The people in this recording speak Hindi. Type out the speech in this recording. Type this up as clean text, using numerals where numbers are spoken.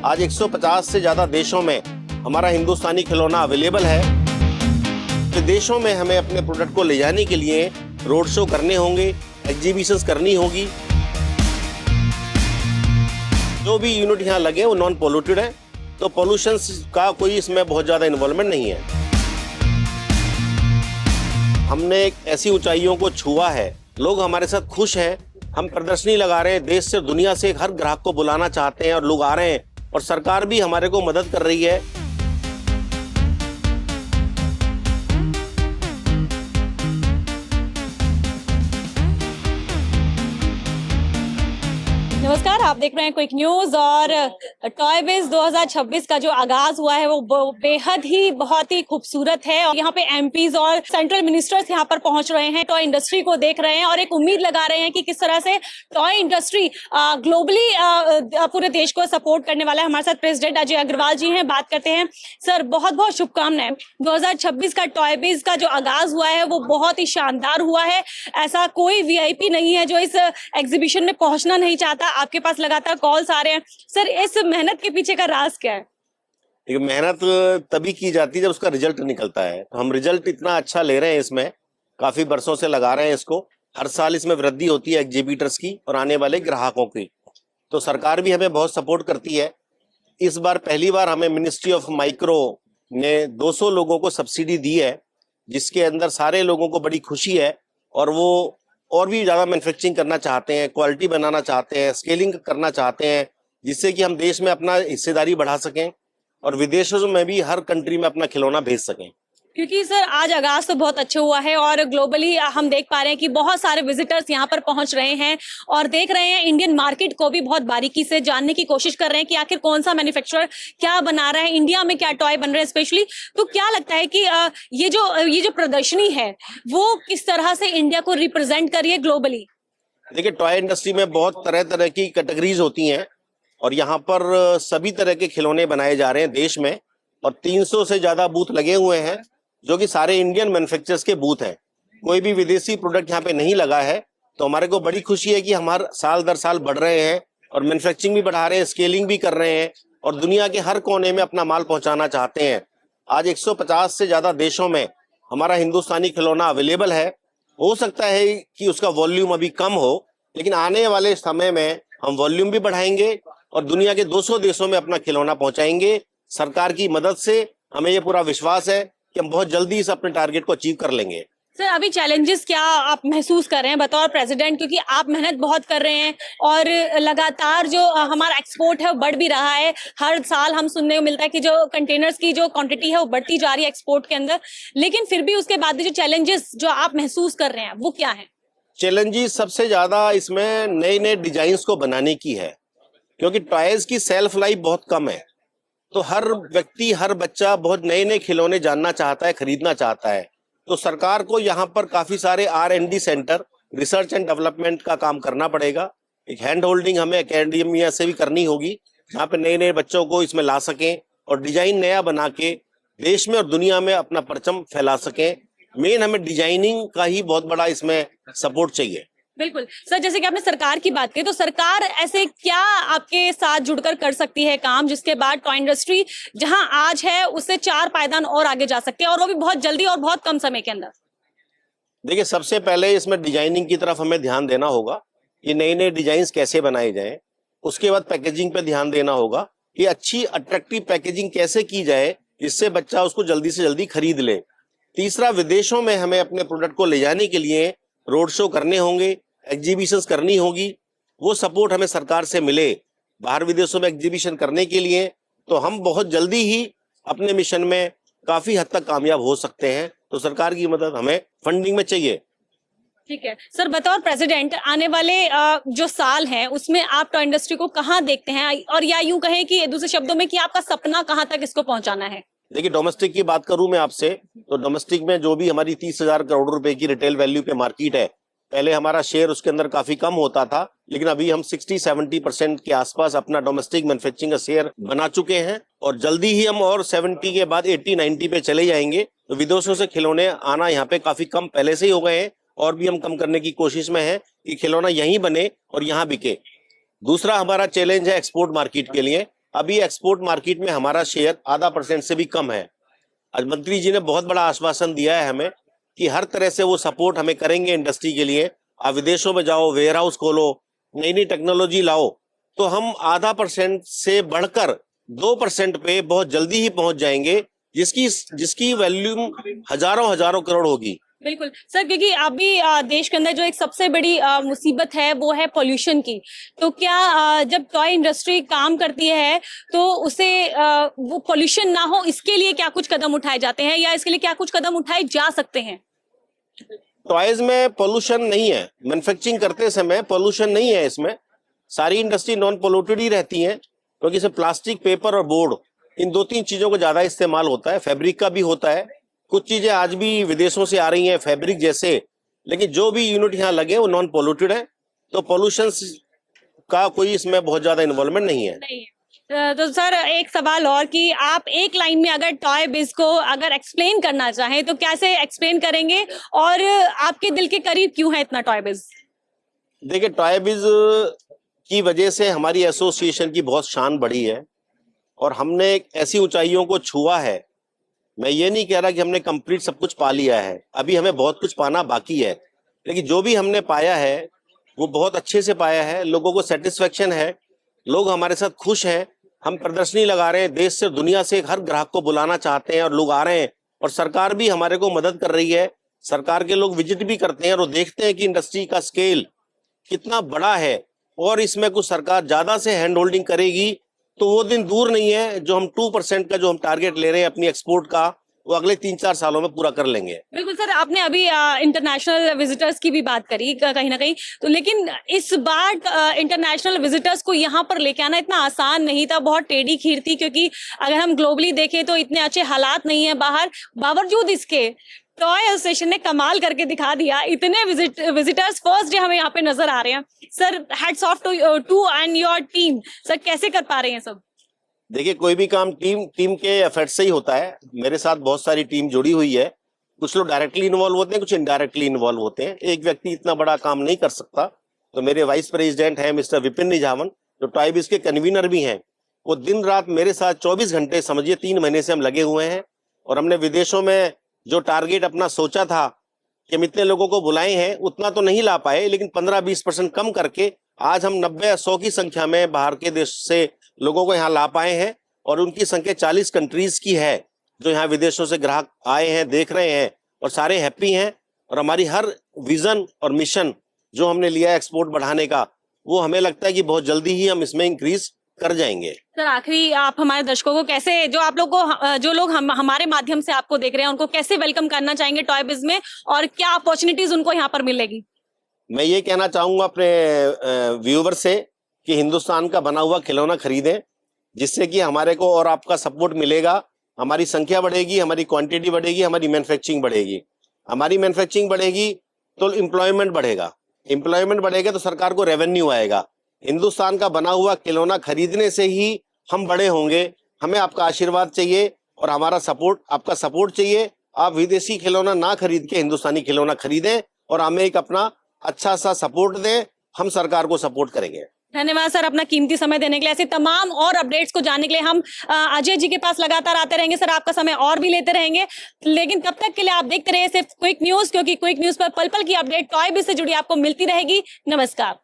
आज 150 से ज्यादा देशों में हमारा हिंदुस्तानी खिलौना अवेलेबल है। तो देशों में हमें अपने प्रोडक्ट को ले जाने के लिए रोड शो करने होंगे, एग्जीबिशंस करनी होगी। जो भी यूनिट यहाँ लगे वो नॉन पोल्यूटेड है, तो पोल्यूशन का कोई इसमें बहुत ज्यादा इन्वॉल्वमेंट नहीं है। हमने ऐसी ऊंचाइयों को छुआ है, लोग हमारे साथ खुश हैं। हम प्रदर्शनी लगा रहे हैं, देश से दुनिया से हर ग्राहक को बुलाना चाहते हैं और लोग आ रहे हैं और सरकार भी हमारे को मदद कर रही है। नमस्कार, आप देख रहे हैं क्विक न्यूज। और टॉय बिज 2026 का जो आगाज हुआ है वो बेहद ही बहुत ही खूबसूरत है। और यहाँ पे एमपीज और सेंट्रल मिनिस्टर्स यहाँ पर पहुंच रहे हैं, टॉय इंडस्ट्री को देख रहे हैं और एक उम्मीद लगा रहे हैं कि किस तरह से टॉय इंडस्ट्री ग्लोबली पूरे देश को सपोर्ट करने वाला है। हमारे साथ प्रेसिडेंट अजय अग्रवाल जी हैं, बात करते हैं। सर, बहुत बहुत शुभकामनाएं। 2026 का टॉय बिज का जो आगाज हुआ है वो बहुत ही शानदार हुआ है। ऐसा कोई वीआईपी नहीं है जो इस एग्जीबिशन में पहुंचना नहीं चाहता। आपके पास लगातार कॉल्स आ रहे हैं। सर, इस मेहनत के पीछे का राज क्या है? देखिए, मेहनत तभी की जाती है जब उसका रिजल्ट निकलता है। तो हम रिजल्ट इतना अच्छा ले रहे हैं, इसमें काफी वर्षों से लगा रहे हैं इसको। हर साल इसमें वृद्धि होती है एग्जीबिटर्स की और आने वाले ग्राहकों की। तो सरकार भी हमें बहुत सपोर्ट करती है। इस बार पहली बार हमें मिनिस्ट्री ऑफ माइक्रो ने 200 लोगों को सब्सिडी दी है, जिसके अंदर सारे लोगों को बड़ी खुशी है और वो और भी ज्यादा मैन्युफैक्चरिंग करना चाहते हैं, क्वालिटी बनाना चाहते हैं, स्केलिंग करना चाहते हैं, जिससे कि हम देश में अपना हिस्सेदारी बढ़ा सकें और विदेशों में भी हर कंट्री में अपना खिलौना भेज सकें। क्योंकि सर आज आगाज तो बहुत अच्छा हुआ है और ग्लोबली हम देख पा रहे हैं कि बहुत सारे विजिटर्स यहाँ पर पहुंच रहे हैं और देख रहे हैं इंडियन मार्केट को भी बहुत बारीकी से जानने की कोशिश कर रहे हैं कि आखिर कौन सा मैन्युफैक्चरर क्या बना रहा है, इंडिया में क्या टॉय बन रहे हैं स्पेशली। तो क्या लगता है कि ये जो प्रदर्शनी है वो किस तरह से इंडिया को रिप्रेजेंट कर रही है ग्लोबली? देखिए, टॉय इंडस्ट्री में बहुत तरह तरह की कैटेगरीज होती हैं और यहाँ पर सभी तरह के खिलौने बनाए जा रहे हैं देश में। और 300 से ज्यादा बूथ लगे हुए हैं, जो कि सारे इंडियन मैन्युफैक्चरर्स के बूथ हैं। कोई भी विदेशी प्रोडक्ट यहाँ पे नहीं लगा है। तो हमारे को बड़ी खुशी है कि हम हर साल दर साल बढ़ रहे हैं और मैन्युफैक्चरिंग भी बढ़ा रहे हैं, स्केलिंग भी कर रहे हैं और दुनिया के हर कोने में अपना माल पहुंचाना चाहते हैं। आज 150 से ज्यादा देशों में हमारा हिंदुस्तानी खिलौना अवेलेबल है। हो सकता है कि उसका वॉल्यूम अभी कम हो, लेकिन आने वाले समय में हम वॉल्यूम भी बढ़ाएंगे और दुनिया के 200 देशों में अपना खिलौना पहुंचाएंगे। सरकार की मदद से हमें ये पूरा विश्वास है कि हम बहुत जल्दी इस अपने टारगेट को अचीव कर लेंगे। सर, अभी चैलेंजेस क्या आप महसूस कर रहे हैं बतौर प्रेसिडेंट, क्योंकि आप मेहनत बहुत कर रहे हैं और लगातार जो हमारा एक्सपोर्ट है वो बढ़ भी रहा है। हर साल हम सुनने को मिलता है कि जो कंटेनर्स की जो क्वांटिटी है वो बढ़ती जा रही है एक्सपोर्ट के अंदर, लेकिन फिर भी उसके बाद भी जो चैलेंजेस जो आप महसूस कर रहे हैं वो क्या है? चैलेंजेस सबसे ज्यादा इसमें नए नए डिजाइन को बनाने की है, क्योंकि टॉयज की सेल्फ लाइफ बहुत कम है। तो हर व्यक्ति, हर बच्चा बहुत नए नए खिलौने जानना चाहता है, खरीदना चाहता है। तो सरकार को यहाँ पर काफी सारे R&D centre, research and development का काम करना पड़ेगा। एक हैंड होल्डिंग हमें एकेडमिया से भी करनी होगी, जहाँ पे नए नए बच्चों को इसमें ला सकें और डिजाइन नया बना के देश में और दुनिया में अपना परचम फैला सकें। मेन हमें डिजाइनिंग का ही बहुत बड़ा इसमें सपोर्ट चाहिए। बिल्कुल सर, जैसे कि आपने सरकार की बात की, तो सरकार ऐसे क्या आपके साथ जुड़कर कर सकती है काम, जिसके बाद टॉय इंडस्ट्री जहां आज है उससे 4 पायदान और आगे जा सकती है और वो भी बहुत जल्दी और बहुत कम समय के अंदर? देखिए, सबसे पहले इसमें डिजाइनिंग की तरफ हमें ध्यान देना होगा, ये नए नए डिजाइन कैसे बनाए जाएं। उसके बाद पैकेजिंग पे ध्यान देना होगा कि अच्छी अट्रैक्टिव पैकेजिंग कैसे की जाए जिससे बच्चा उसको जल्दी से जल्दी खरीद ले। तीसरा, विदेशों में हमें अपने प्रोडक्ट को ले जाने के लिए रोड शो करने होंगे, एग्जीबिशंस करनी होगी। वो सपोर्ट हमें सरकार से मिले बाहर विदेशों में एग्जीबिशन करने के लिए, तो हम बहुत जल्दी ही अपने मिशन में काफी हद तक कामयाब हो सकते हैं। तो सरकार की मदद हमें फंडिंग में चाहिए। ठीक है सर, बतौर प्रेसिडेंट आने वाले जो साल हैं उसमें आप टॉय इंडस्ट्री को कहाँ देखते हैं, और या यूं कहें कि दूसरे शब्दों में कि आपका सपना कहाँ तक इसको पहुंचाना है? देखिए, डोमेस्टिक की बात करूं मैं आपसे, तो डोमेस्टिक में जो भी हमारी 30,000 करोड़ रुपए की रिटेल वैल्यू पे मार्केट है, पहले हमारा शेयर उसके अंदर काफी कम होता था, लेकिन अभी हम 60-70% के आसपास अपना डोमेस्टिक मैन्युफैक्चरिंग का शेयर बना चुके हैं और जल्दी ही हम और 70 के बाद 80-90 पे चले जाएंगे। तो विदेशों से खिलौने आना यहाँ पे काफी कम पहले से ही हो गए हैं और भी हम कम करने की कोशिश में है कि खिलौना यहीं बने और यहाँ बिके। दूसरा हमारा चैलेंज है एक्सपोर्ट मार्केट के लिए। अभी एक्सपोर्ट मार्केट में हमारा शेयर 0.5% से भी कम है। आज मंत्री जी ने बहुत बड़ा आश्वासन दिया है हमें कि हर तरह से वो सपोर्ट हमें करेंगे इंडस्ट्री के लिए। आप विदेशों में जाओ, वेयर हाउस खोलो, नई नई टेक्नोलॉजी लाओ, तो हम 0.5% से बढ़कर 2% पे बहुत जल्दी ही पहुंच जाएंगे, जिसकी वैल्यूम हजारों करोड़ होगी। बिल्कुल सर, क्योंकि अभी देश के अंदर जो एक सबसे बड़ी मुसीबत है वो है पोल्यूशन की। तो क्या जब टॉय इंडस्ट्री काम करती है तो उसे वो पोल्यूशन ना हो, इसके लिए क्या कुछ कदम उठाए जाते हैं या इसके लिए क्या कुछ कदम उठाए जा सकते हैं? टॉयज में पोल्यूशन नहीं है, मैन्युफैक्चरिंग करते समय पोल्यूशन नहीं है। इसमें सारी इंडस्ट्री नॉन पोल्यूटेड ही रहती है, क्योंकि इसमें प्लास्टिक, पेपर और बोर्ड, इन 2-3 चीजों का ज्यादा इस्तेमाल होता है। फैब्रिक का भी होता है, कुछ चीजें आज भी विदेशों से आ रही हैं फैब्रिक जैसे, लेकिन जो भी यूनिट यहाँ लगे वो नॉन पोल्यूटेड है, तो पोल्यूशन का कोई इसमें बहुत ज्यादा इन्वॉल्वमेंट नहीं है। तो सर एक सवाल और कि आप एक लाइन में अगर टॉय बिज को अगर एक्सप्लेन करना चाहें तो कैसे एक्सप्लेन करेंगे, और आपके दिल के करीब क्यों है इतना टॉय बिज? देखिए, टॉय बिज की वजह से हमारी एसोसिएशन की बहुत शान बढ़ी है और हमने ऐसी ऊंचाइयों को छुआ है। मैं ये नहीं कह रहा कि हमने कंप्लीट सब कुछ पा लिया है, अभी हमें बहुत कुछ पाना बाकी है, लेकिन जो भी हमने पाया है वो बहुत अच्छे से पाया है। लोगों को सेटिस्फेक्शन है, लोग हमारे साथ खुश हैं। हम प्रदर्शनी लगा रहे हैं, देश से दुनिया से हर ग्राहक को बुलाना चाहते हैं और लोग आ रहे हैं, और सरकार भी हमारे को मदद कर रही है। सरकार के लोग विजिट भी करते हैं और वो देखते हैं कि इंडस्ट्री का स्केल कितना बड़ा है, और इसमें कुछ सरकार ज्यादा से हैंड होल्डिंग करेगी तो वो दिन दूर नहीं है जो हम 2% का जो हम टारगेट ले रहे हैं अपनी एक्सपोर्ट का, वो अगले 3-4 सालों में पूरा कर लेंगे। बिल्कुल सर, आपने अभी इंटरनेशनल विजिटर्स की भी बात करी कहीं ना कहीं, तो लेकिन इस बार इंटरनेशनल विजिटर्स को यहाँ पर लेके आना इतना आसान नहीं था, बहुत टेढ़ी खीर थी, क्योंकि अगर हम ग्लोबली देखें तो इतने अच्छे हालात नहीं है बाहर। बावजूद इसके टॉय एसोसिएशन ने कमाल करके दिखा दिया, इतने विजिटर्स फर्स्ट डे हमें यहाँ पे नजर आ रहे हैं। Sir hats off to and your team. Sir कैसे कर पा रहे हैं सब? देखिए, कोई भी काम टीम के एफर्ट से ही होता है। मेरे साथ बहुत सारी टीम जुड़ी हुई है, कुछ लोग डायरेक्टली इन्वॉल्व होते हैं, कुछ इनडायरेक्टली इन्वॉल्व होते हैं। एक व्यक्ति इतना बड़ा काम नहीं कर सकता, तो मेरे वाइस प्रेसिडेंट हैं मिस्टर विपिन निझावन, जो टॉय बिज के कन्वीनर भी हैं, वो दिन रात मेरे साथ 24 घंटे, समझिए 3 महीने से हम लगे हुए हैं। और हमने विदेशों में जो टारगेट अपना सोचा था कि हम इतने लोगों को बुलाए हैं, उतना तो नहीं ला पाए, लेकिन 15-20% कम करके आज हम 90-100 की संख्या में बाहर के देश से लोगों को यहाँ ला पाए हैं, और उनकी संख्या 40 कंट्रीज की है जो यहाँ विदेशों से ग्राहक आए हैं, देख रहे हैं, और सारे हैप्पी हैं। और हमारी हर विजन और मिशन जो हमने लिया है एक्सपोर्ट बढ़ाने का, वो हमें लगता है कि बहुत जल्दी ही हम इसमें इंक्रीज कर जाएंगे। सर आखिरी आप हमारे दर्शकों को कैसे, जो लोग हमारे माध्यम से आपको देख रहे हैं, उनको कैसे वेलकम करना चाहेंगे टॉय बिज में, और क्या अपॉर्चुनिटीज उनको यहाँ पर मिलेगी? मैं ये कहना चाहूंगा अपने व्यूवर से कि हिंदुस्तान का बना हुआ खिलौना खरीदें, जिससे कि हमारे को और आपका सपोर्ट मिलेगा, हमारी संख्या बढ़ेगी, हमारी क्वांटिटी बढ़ेगी, हमारी मैन्युफैक्चरिंग बढ़ेगी। हमारी मैन्युफैक्चरिंग बढ़ेगी तो एम्प्लॉयमेंट बढ़ेगा, एम्प्लॉयमेंट बढ़ेगा तो सरकार को रेवेन्यू आएगा। हिंदुस्तान का बना हुआ खिलौना खरीदने से ही हम बड़े होंगे। हमें आपका आशीर्वाद चाहिए और हमारा सपोर्ट, आपका सपोर्ट चाहिए। आप विदेशी खिलौना ना खरीद के हिंदुस्तानी खिलौना खरीदें और हमें एक अपना अच्छा सा सपोर्ट दें, हम सरकार को सपोर्ट करेंगे। धन्यवाद सर अपना कीमती समय देने के लिए। ऐसे तमाम और अपडेट्स को जानने के लिए हम अजय जी के पास लगातार आते रहेंगे। सर आपका समय और भी लेते रहेंगे, लेकिन तब तक के लिए आप देखते रहिए सिर्फ क्विक न्यूज, क्योंकि क्विक न्यूज पर पल पल की अपडेट टॉय बिज से जुड़ी आपको मिलती रहेगी। नमस्कार।